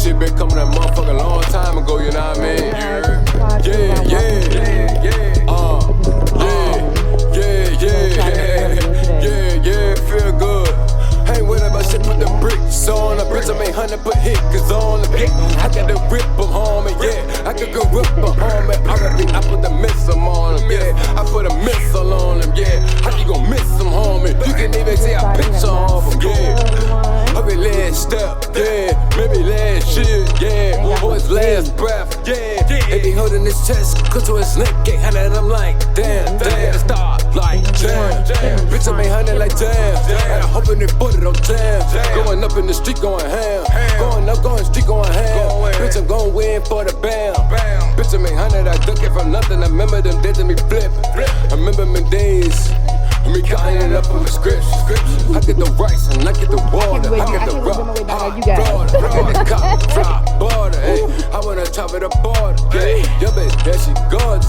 shit been coming that motherfucker long time ago, you know what I mean? Yeah, yeah, yeah, yeah, feel good. Ain't worried about shit, put the bricks on the bitch. I made 100, put hickeys on the bitch. I got to rip them, homie, yeah. I could go rip them, homie. I put the missile on them, yeah. I put a missile on them, yeah. How you gon' miss them, homie? You can even see a picture of them, yeah. Okay, last step, yeah. Maybe last year, yeah. Or his last breath, yeah. They be holding his chest, cause to his neck, ain't handing them like, damn. Stop, like, damn. Bitch, I made 100 like, damn. And I hoping they put it on damn. Going up in the street, going ham. Going up, going street, going ham. Bitch, I'm going win for the bam. Bitch, I made 100, I took it from nothing. I remember them days of me flip. I remember them days. Me cutting it up with the scripts. I get the rice and I get the water. I get the rock, hot, broader. I get the cop, fly, border. Hey, I wanna top of the border. Yeah, your bitch, yeah, she gorgeous.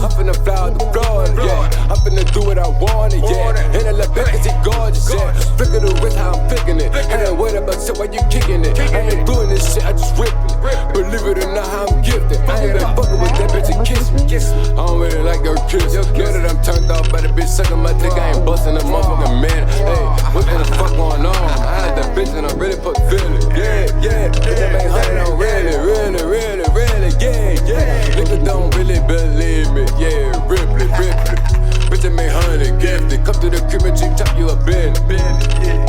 I'm finna fly out the Florida. Yeah, I'm finna do what I wanted. Yeah, and I love it 'cause she gorgeous. Yeah, flick of the wrist, how I'm flicking it. I ain't worried about shit while you kicking it. I ain't doing this shit, I just rip it. Believe it or not, how I'm gifted. I ain't been fucking with that bitch and kiss me. I don't really like her kiss. Know that I'm turned off by the bitch sucking my dick. I ain't busting a motherfucking man. Hey, what the fuck going on? I had that bitch and I really put feeling. Yeah. Bitch, I made 100, I'm really. Yeah. Niggas don't really believe me. Yeah, Ripley. Bitch, I made 100, gifted. Come to the crib and cheap top you a bit. Yeah.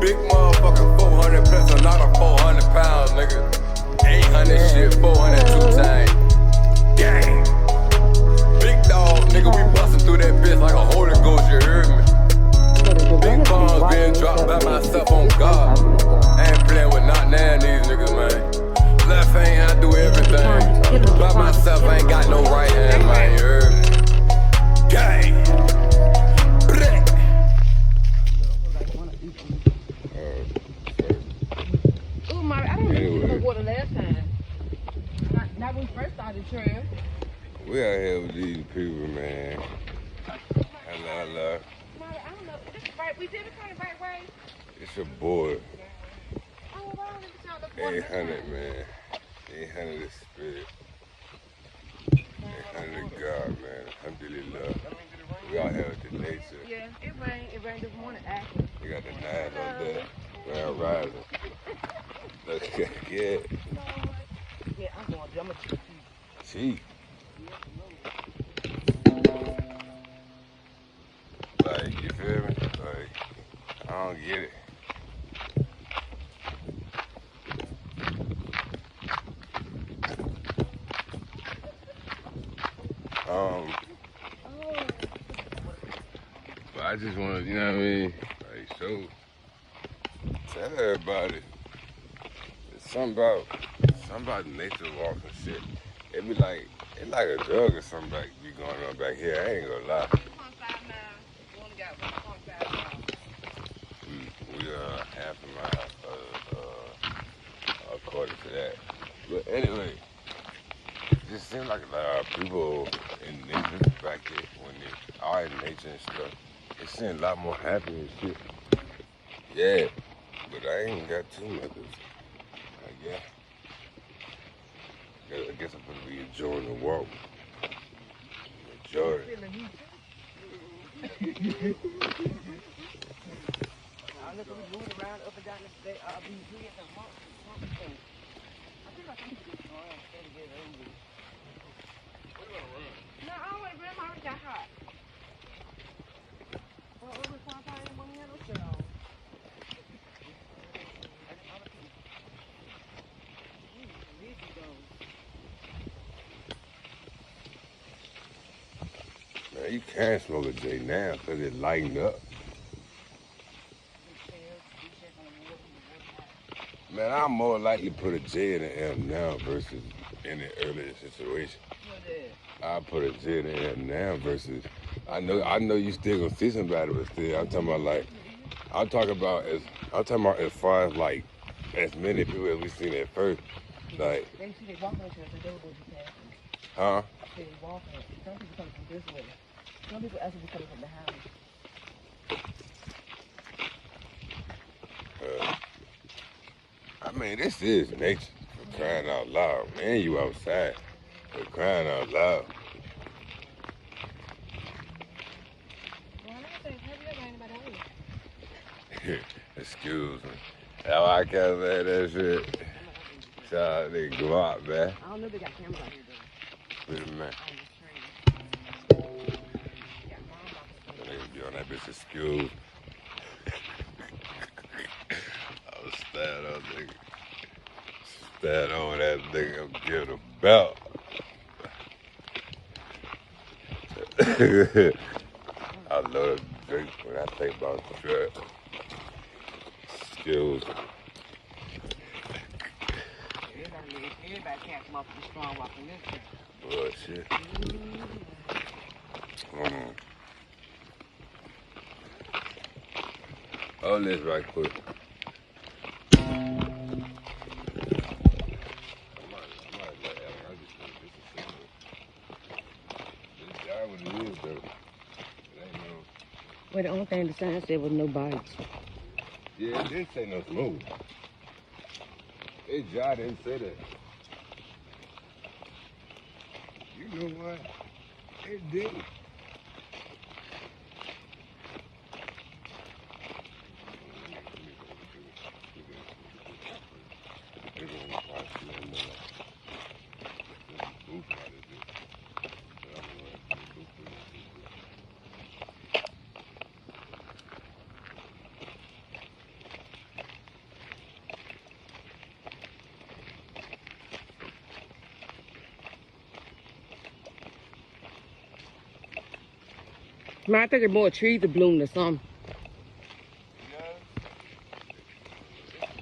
Big motherfucker, 400 plus a lot of 400 pounds, nigga. 800 shit, 400 2 times. Gang. Big dog, nigga, we bustin' through that bitch like a Holy Ghost, you heard me? Big bombs being dropped by myself on God. I ain't playing with not now these niggas, man. Left hand, I do everything. By myself, I ain't got no right hand, man, you heard me? Gang. Ooh, Mari, I don't know if you took water last time. Not when we first started the trail. We out here with these people, man. Hello. Mari, I don't know. Is this right? We did it kind of right way. It's a boy. Oh, why don't we tell the water? 800, man. 800 is spirit. 800 God, man. Alhamdulillah. We out here with the nature. Yeah, it rained. It rained this morning, actually. We got the nines on there. We're rising. Okay, yeah. Yeah, I'm going to Cheap. Like, you feel me? Like, I don't get it. But I just want to, you know what I mean? Like, tell everybody. It's something about nature walks and shit. It be like, it's like a drug or something be going on back here. I ain't gonna lie. 1.5 miles. We only got 1.5 miles. We half a mile, according to that. But anyway, it just seems like a lot of people in nature back there, when they are in nature and stuff, it seems a lot more happy and shit. Yeah, but I ain't got too much of it. I guess I'm gonna be enjoying the walk. Enjoy it. Look, we moving around up and down the BZ at the hump thing. I think I can just go around and get it over. We're gonna run. No, I don't want to run. I already got hot. Well, over the top, I didn't want to have no shit on. Man, you can't smoke a J now because it lightened up. Man, I'm more likely to put a J in the M now versus in the earlier situation. I put a J in the M now versus I know you still gonna see somebody, but still I'm talking about as far as like as many people as we seen at first. Like huh? They walking. Some people come from this way. Some people actually coming from behind me. mean, this is nature. For crying out loud, man. You outside. For crying out loud. Excuse me. How I can't say that shit. Shout out to Glock, man. I don't know if they got cameras out here though. Wait a minute. On the train. That nigga be on that bitch excuse. I was staring on nigga. Staring on that nigga. I'm giving a belt. I love to drink when I think about the truck. Excuse me. Everybody can't come up with a strong walking this way. Bullshit. Hold this right quick. Well, the only thing the sign said was no bites. Yeah, it didn't say no smooth. It dry didn't say that. You know what? It did. Man, I think it's more trees to bloom or something.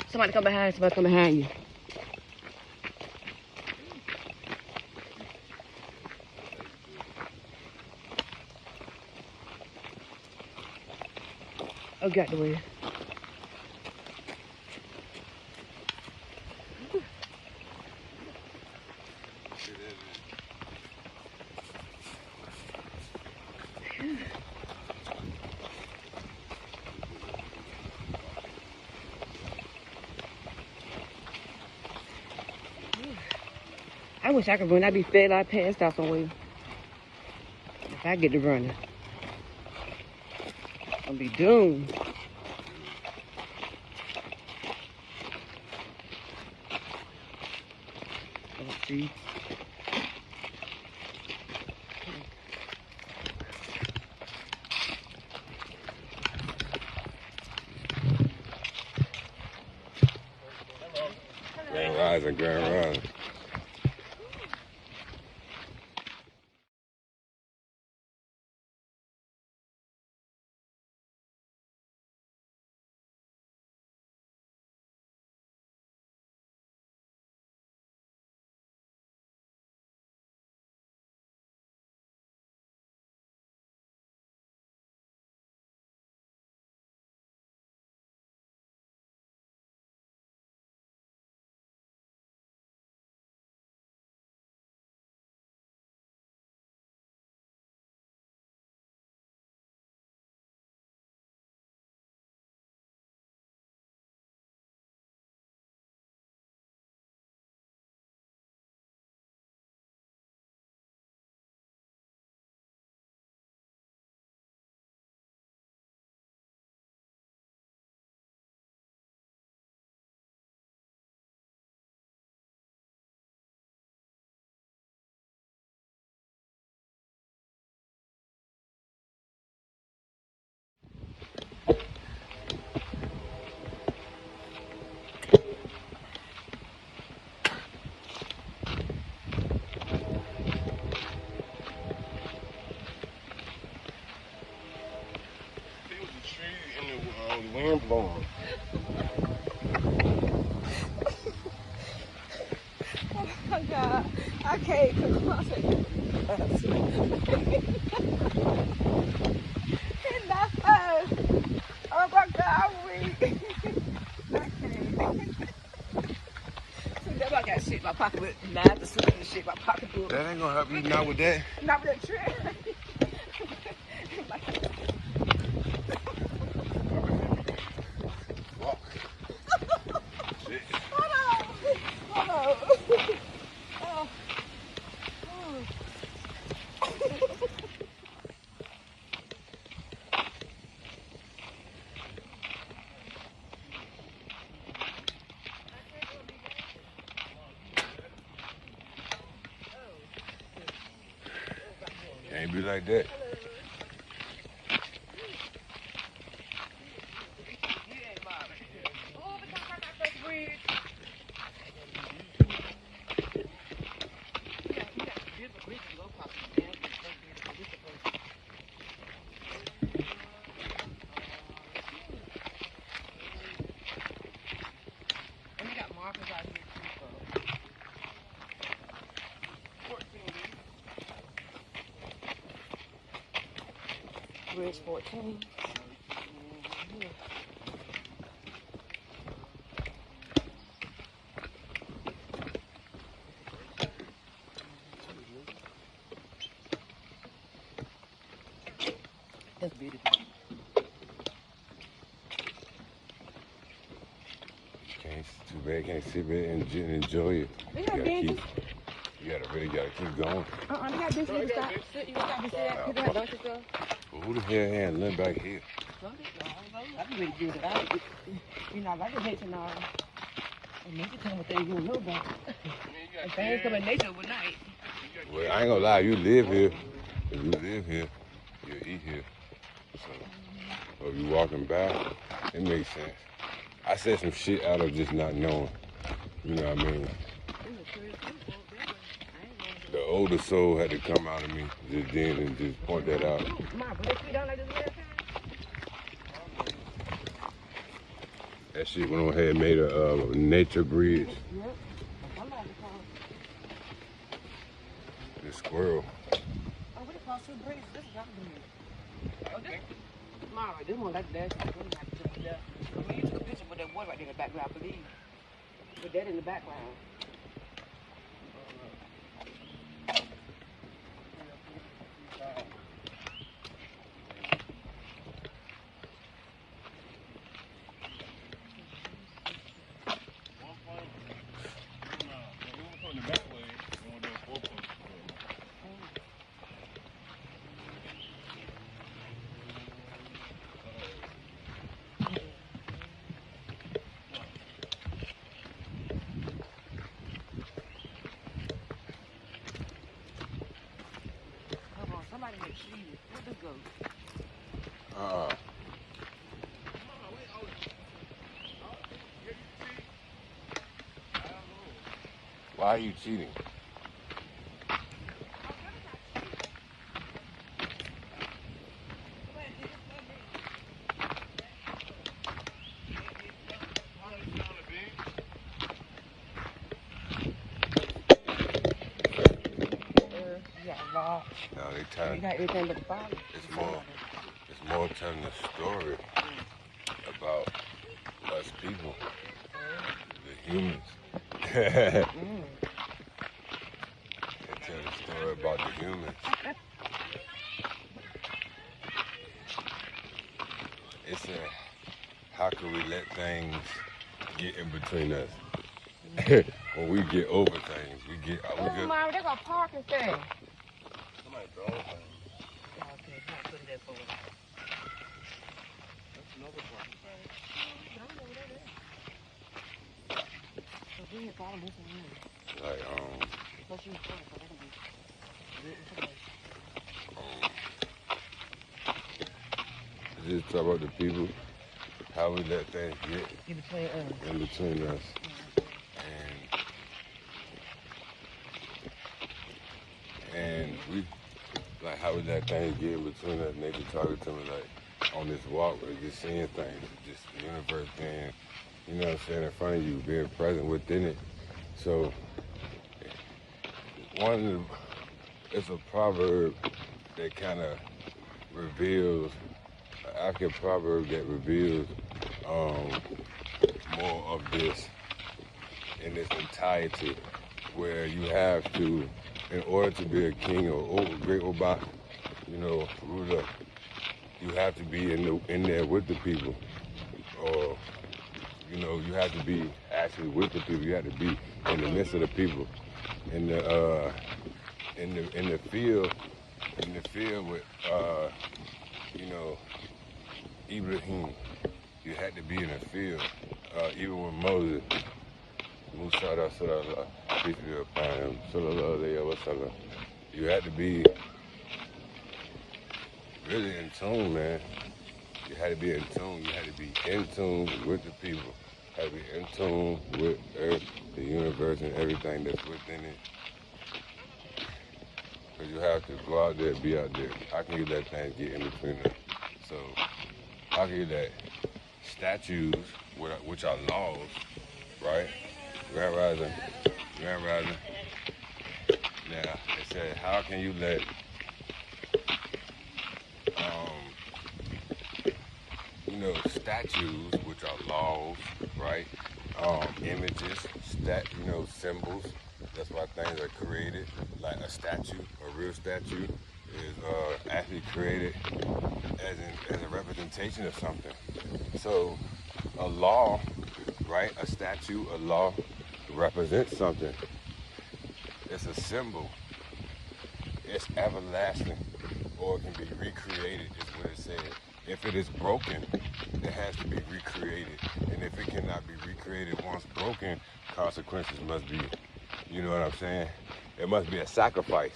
Somebody come behind, somebody come behind you. Oh, got the way. I wish I could run. I'd be fed like passed out somewhere. If I get to running, I'll be doomed. Let's see. Grand Rising, Grand Rising. Wind blowing. Oh my God, I can't come closer. It's not fun. Oh my God, I'm weak. I can't. See, that's why I got shit in my pocket with knives and soup and shit in my pocketbook. That ain't gonna help you not with that. Not with that tree. Walk. Shit. Hold Can't be like that. Oh, but talk about that bridge. Yeah, you got to build a bridge and go across the dam. And we got markers out here too, so. 14. Bridge 14. That's beautiful. Too bad, can't sit back and enjoy it. They got benches. You really gotta keep going. They got benches. You stop. You stop and sit at. People have lunch and stuff. Well, who the hell had nothing back here? I be ready to do it. You know, I can nature now. And nature tell me what they gonna know about. If they ain't coming nature overnight. Well, I ain't gonna lie, you live here. If you live here, you eat here. So, if you walking by, it makes sense. I said some shit out of just not knowing. You know what I mean? The older soul had to come out of me just then and just point that out. That shit went on ahead and made a nature bridge. The squirrel. Oh, what it called two bridges? This is not a bridge. Oh, this Mara, this one like that. We took a picture with that boy right there in the background, I believe. With that in the background. Somebody make cheese. Where'd this go? Why are you cheating? No, they telling. It's more telling a story about us people, the humans. They tell a story about the humans. It's how can we let things get in between us? When we get over things, we get. Mom, they're gonna park and thing. Somebody throw things. Okay, not put it there for us. That's another parking space. I don't know what that is. So we had got them this one. Like So she was going, so they're gonna be just talk about the people, how we let things get in between us. And we, like, how we let things get in between us. And they be talking to me, like, on this walk, we're just seeing things, just the universe being, you know what I'm saying, in front of you, being present within it. So, it's a proverb that kind of reveals, an accurate proverb that reveals more of this in its entirety, where you have to, in order to be a king or great Oba, you know, ruler, you have to be in there with the people, or you know, you have to be actually with the people. You have to be in the midst of the people, in the field with you know, Ibrahim. You had to be in the field, even with Moses. Musa, peace be upon him. You had to be really in tune, man. You had to be in tune. You had to be in tune with the people. You had to be in tune with Earth, the universe, and everything that's within it. Because you have to go out there, be out there. How can you let things get in between us? So, how can you let statues, which are laws, right? Grand Rising. Now, it said, how can you let statues, which are laws, right? Images, symbols. That's why things are created. Like a statue, a real statue, is actually created as a representation of something. So, a law, right? A statue, a law represents something. It's a symbol. It's everlasting, or it can be recreated, is what it said. If it is broken, it has to be recreated. And if it cannot be recreated once broken, consequences must be, you know what I'm saying? It must be a sacrifice,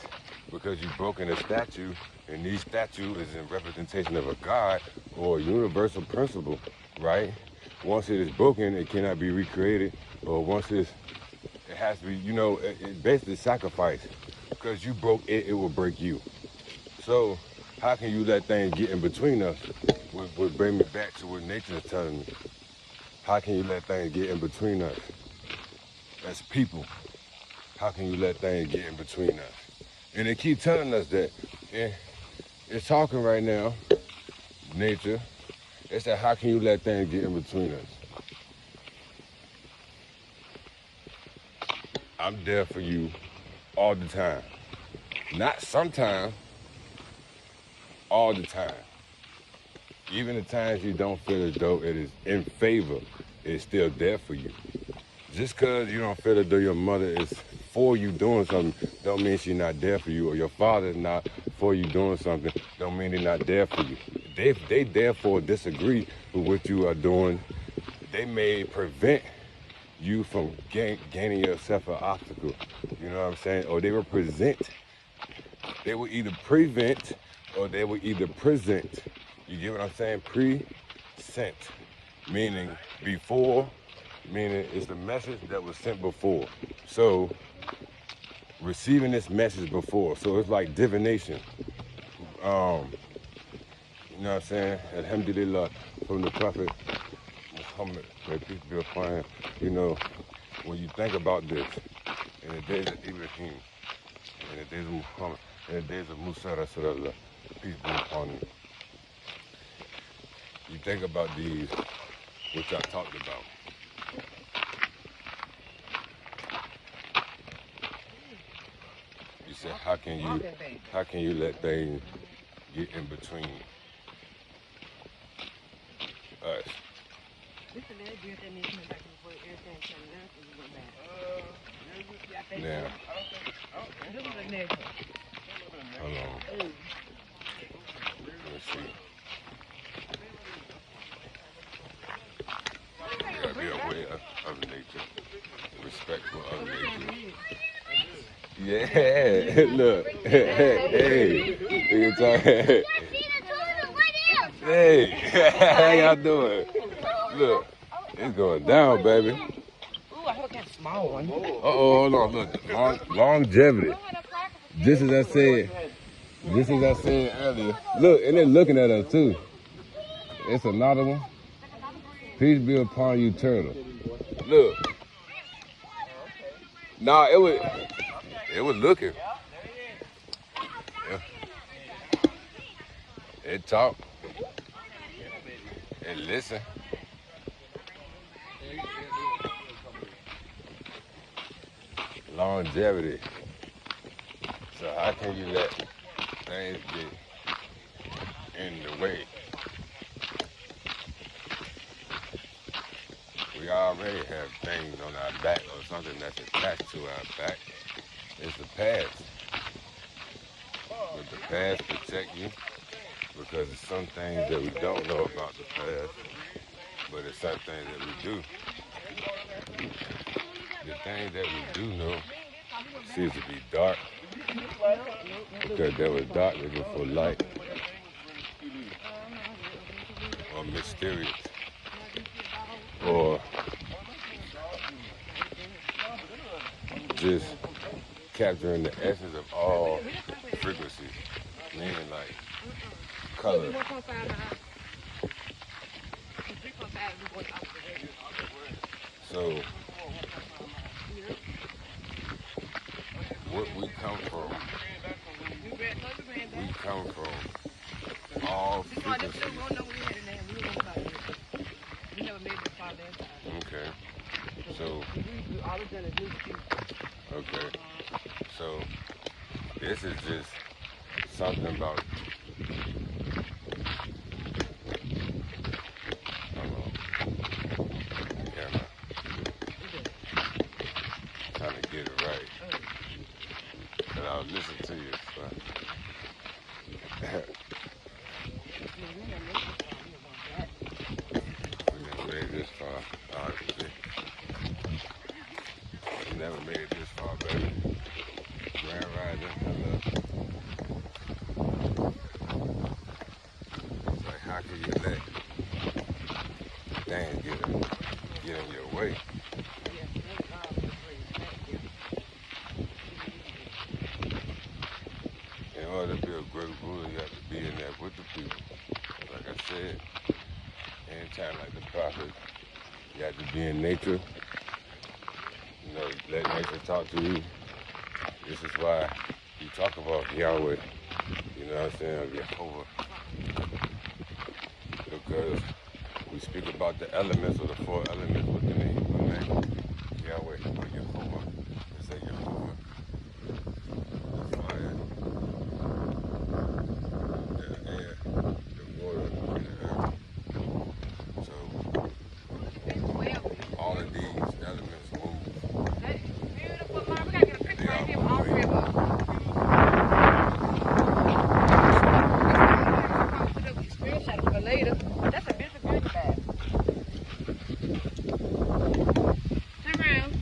because you've broken a statue, and these statues is in representation of a God or a universal principle, right? Once it is broken, it cannot be recreated, or once it has to be, it's basically sacrifice. Because you broke it, it will break you. So, how can you let things get in between us? Would bring me back to what nature is telling me. How can you let things get in between us? As people, how can you let things get in between us? And they keep telling us that. It's talking right now, nature. It said, how can you let things get in between us? I'm there for you all the time. Not sometimes, all the time. Even the times you don't feel as though it is in favor, it's still there for you. Just because you don't feel as though your mother is for you doing something, don't mean she's not there for you, or your father is not for you doing something, don't mean they're not there for you. They therefore disagree with what you are doing. They may prevent you from gaining yourself an obstacle. You know what I'm saying? Or they will either prevent or they will either present. You get what I'm saying? Present, meaning before, meaning it's the message that was sent before. So, receiving this message before. So it's like divination. You know what I'm saying? Alhamdulillah, from the Prophet Muhammad, may peace be upon him. You know, when you think about this, in the days of Ibrahim, in the days of Muhammad, in the days of Musa Rasulullah, peace be upon him. You think about these, which I talked about. You said, how can you let things get in between us? Now, hold on. Let's see. You gotta be aware of nature, respectful of nature. Yeah, look, hey, you talking? Hey, how y'all doing? Look, it's going down, baby. Ooh, I hope that's a small one. Hold on, look, longevity. Just as I said earlier. Look, and they're looking at us too. It's another one. Peace be upon you, turtle. Look. Nah, it was looking. Yeah. It talk. It listen. Longevity. So how can you let things get in the way? We already have things on our back or something that's attached to our back. It's the past. But the past protect you because there's some things that we don't know about the past, but it's some things that we do. The things that we do know seems to be dark because there was darkness before light. mysterious or just capturing the essence of all frequencies, meaning like color. So what we come from all frequencies. Okay. So okay. So this is just something about trying to get it right. And I'll listen to you. We never made it this far, obviously. We never made it this far, baby. Grand Rising, hello. It's like, how can you let things get in your way? In order to be a great ruler, you have to be in there with the people. Like I said, anytime like the prophet, you have to be in nature. You know, let nature talk to you. This is why you talk about Yahweh, you know what I'm saying, or Jehovah. Because we speak about the elements or the four elements within the Hebrew name, Yahweh or Jehovah. They say Jehovah. The fire, the air, the water, and the earth. So all of these elements move. They all move. Later. That's a beautiful bag. Turn around.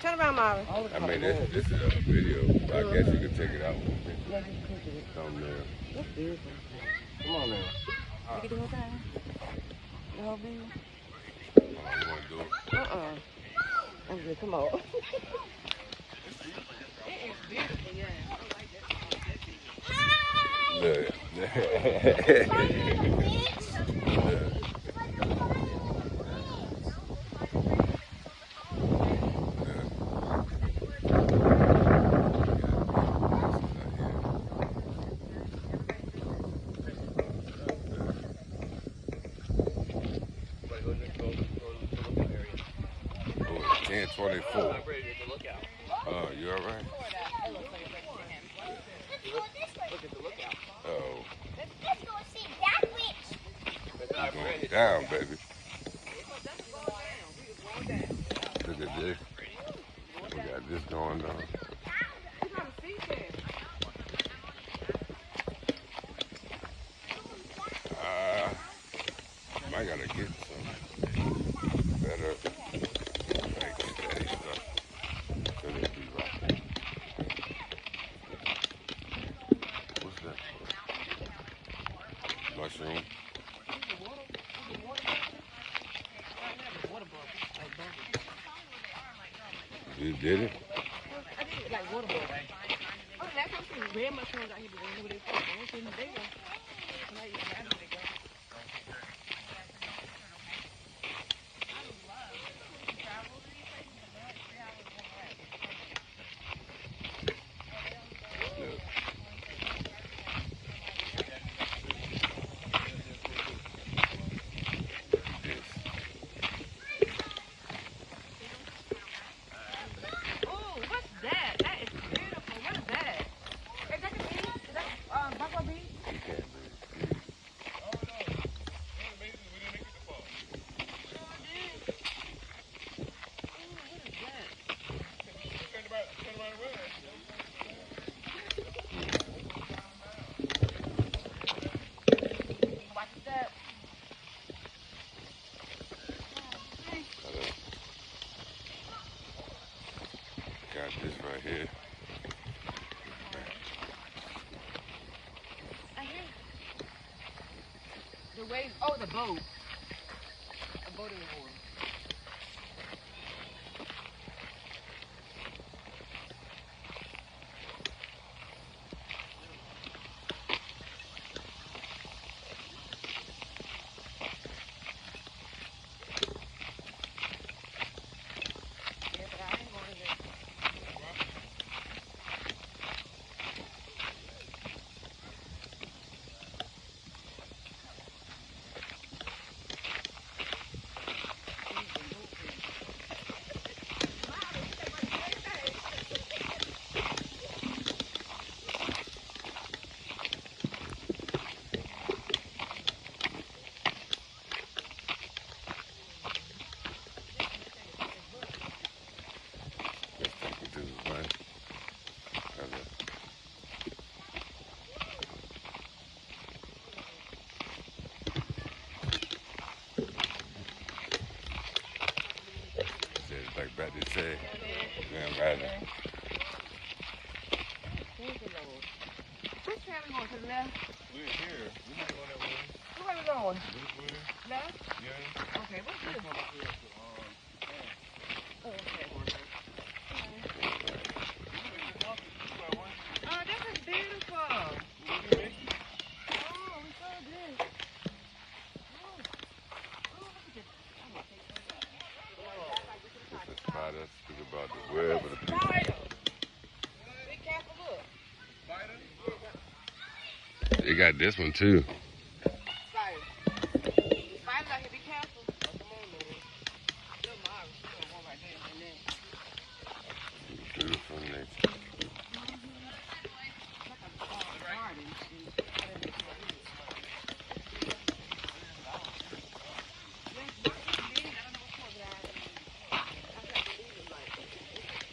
Turn around, Mara. I mean, this is a video. I guess you could take it out with a picture. Thumbnail. That's beautiful. Come on now. You get the whole thing? The whole video? You want to do it? I'm good. Come on. It is beautiful, yeah. Look. Oh, 1024. You all right? Oh. Going down, baby. Look at this. We got this going on. I gotta get some better like steady stuff. Could it be right? What's that? Mushroom. You did it? I did it like water boy. Oh, last time I seen red mushrooms out here, but I don't know what they called. I don't see them bigger. Got this right here. boat. A boat in the water. Like Brad just said, man, riding. Which way are we going? To the left? We're here. We're not going that way. Which way are we going? This way. Left? Yeah. Okay, what's this? Oh, okay. Oh, this is beautiful. Oh, we saw this. This spider speak about the web of the people. Be careful, look. They got this one too. Spider. Spiders out here, be careful. Beautiful nature.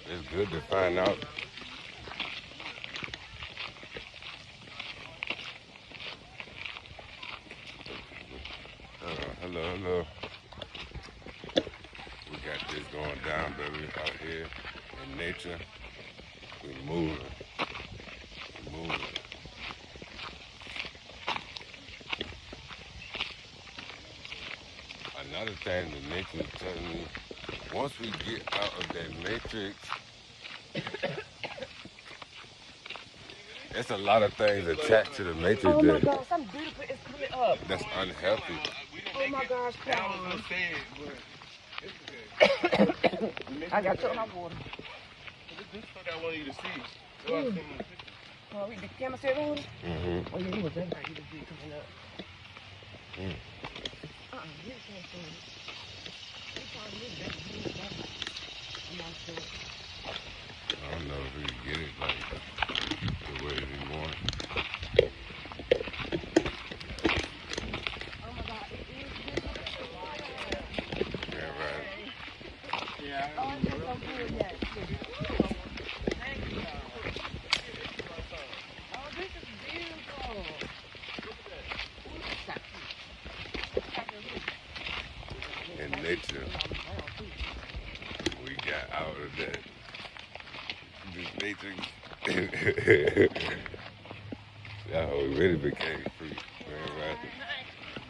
It's good to find out. Hello. We got this going down, baby, out here in nature. We moving. Another thing the nature is telling me, once we get out of that matrix, there's a lot of things attached to the matrix Oh my God, something beautiful is coming up. that's unhealthy. Oh my gosh, I was going to say it, but it's okay. I got to my water. This is what I want you to see. So I seen the picture. Oh, we the camera said water? Mm-hmm. Oh yeah, he was that guy. He was coming up. Mm. He can't see it. He probably is better. He is better. I'm not sure. I don't know if we can get it like the way we want. Oh my God, it is beautiful. Yeah, right. Yeah. Oh, it's so good, yes. Thank you. Oh, this is beautiful. In nature, we got out of that. This matrix. That whole really became free.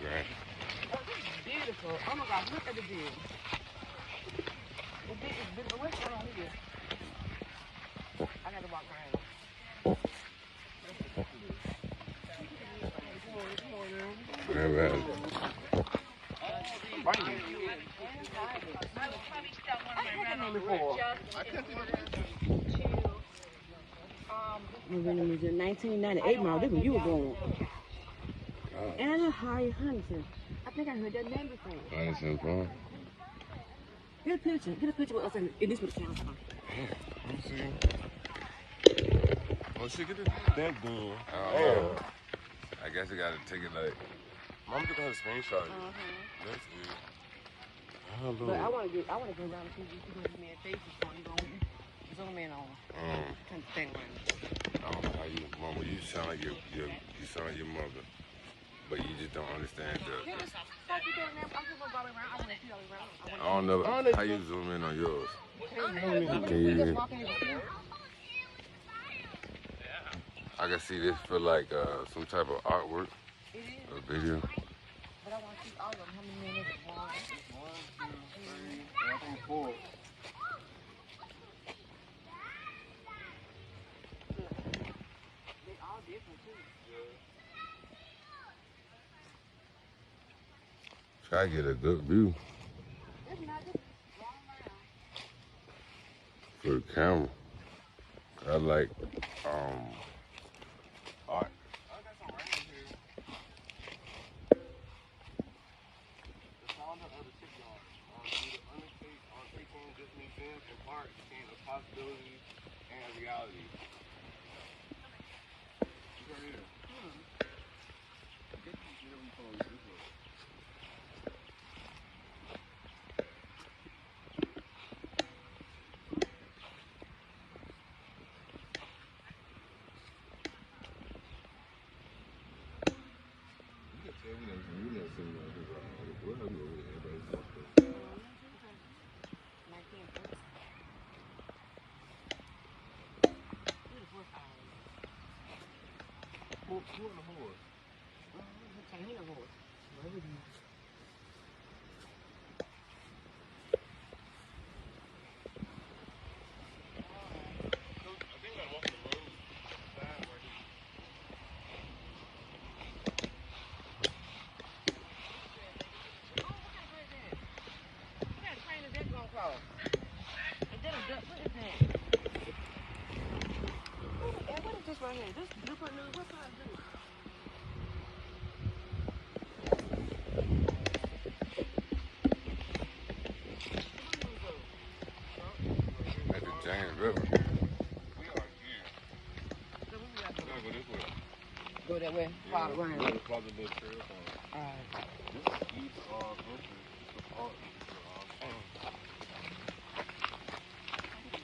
Right. Oh, this is beautiful. Oh my God, look at the view. The view is beautiful. What's going on here? I gotta walk around. Right. I've had that name before. When it was in 1998, Mom, this when you were born. Anna Harry Huntington. I think I heard that name before. Huntington Farm. Get a picture. Get a picture with us in this with the camera. Let me see. Oh, shit, get that done. I don't know. I guess you gotta take it like. Mom just had a screenshot. That's good. But I want to go around and see if you can give me a face before you go zoom in on kind of thing right I don't know how you, Mama, you sound like you sound like your mother, but you just don't understand the. I don't know how you zoom in on yours. Can you? I can see this for like some type of artwork, a video. But I want to see all of them. How many men is it? One. 1, 2, 3, I think 4. They all different too. Try to get a good view It's not just wrong around. for the camera. I like art. I got some rain here. The founder of the shipyard, through the undertake on taking this museum in part became a possibility and a reality. It's right here. This is where we call this one. Who on the horse? China horse. I think I walked the road. Side where he What kind of train is that gonna cross? Is that a duck? What is that? What is this right here? This Newport News, what size is this? At the James River. we are here. So where we got to We gotta go this way. go that way? Follow around. We'll follow the little trail from Alright. this east entrance to park. All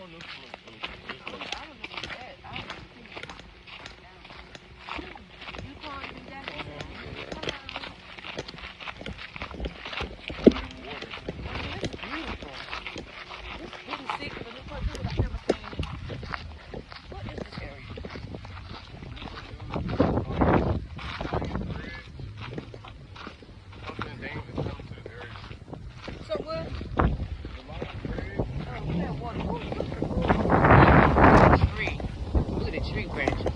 this So what? Tree. Look at the tree branches.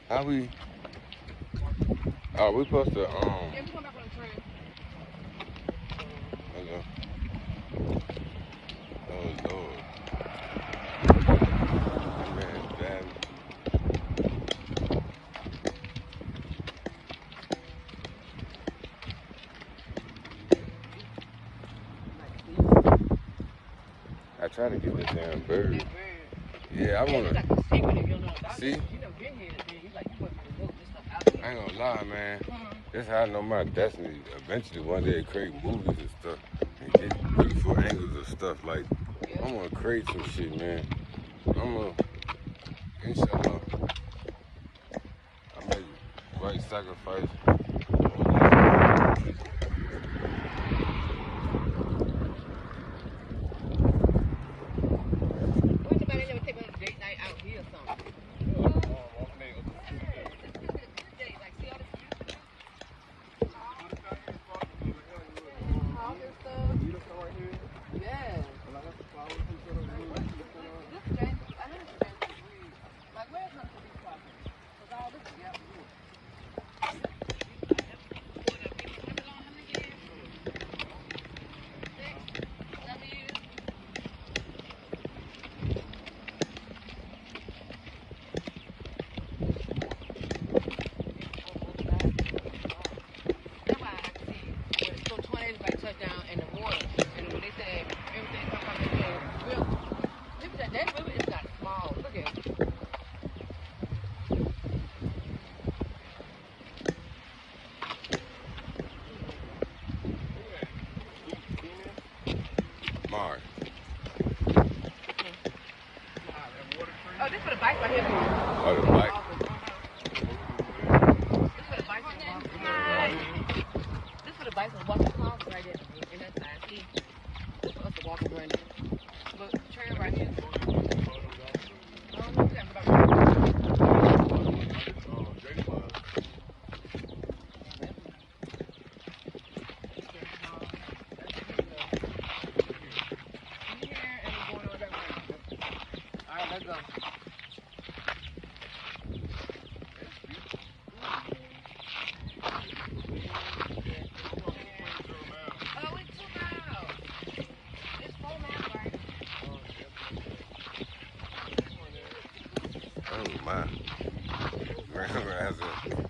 How we? Oh, we supposed to Yeah, we come back on the train. Okay. Oh Lord. Man, damn. I try to get this damn bird. Yeah, I wanna Like a secret if you don't know about see. it. You done been here, then you like you must have looked this stuff out there. I ain't gonna lie, man. That's how I know my destiny. Eventually, one day, create movies and stuff and get beautiful angles of stuff. Like, I'm gonna create some shit, man. I'm gonna, inshallah, I make right sacrifice. What somebody never take me on a date night out here or something? Date, like see all this beauty? All this stuff. Yeah. This James, I know this James is weird. Like where's her to be talking? Cause all this is yeah. right here, Mom. Oh, the bike. This for the bikes and walking cars right there. And that side. See? This for us to walk around. Look, trail right here. I don't know that, but alright, let's go. Oh, it's 2 miles. It's 4 miles, right? Oh, my. Grandma has it.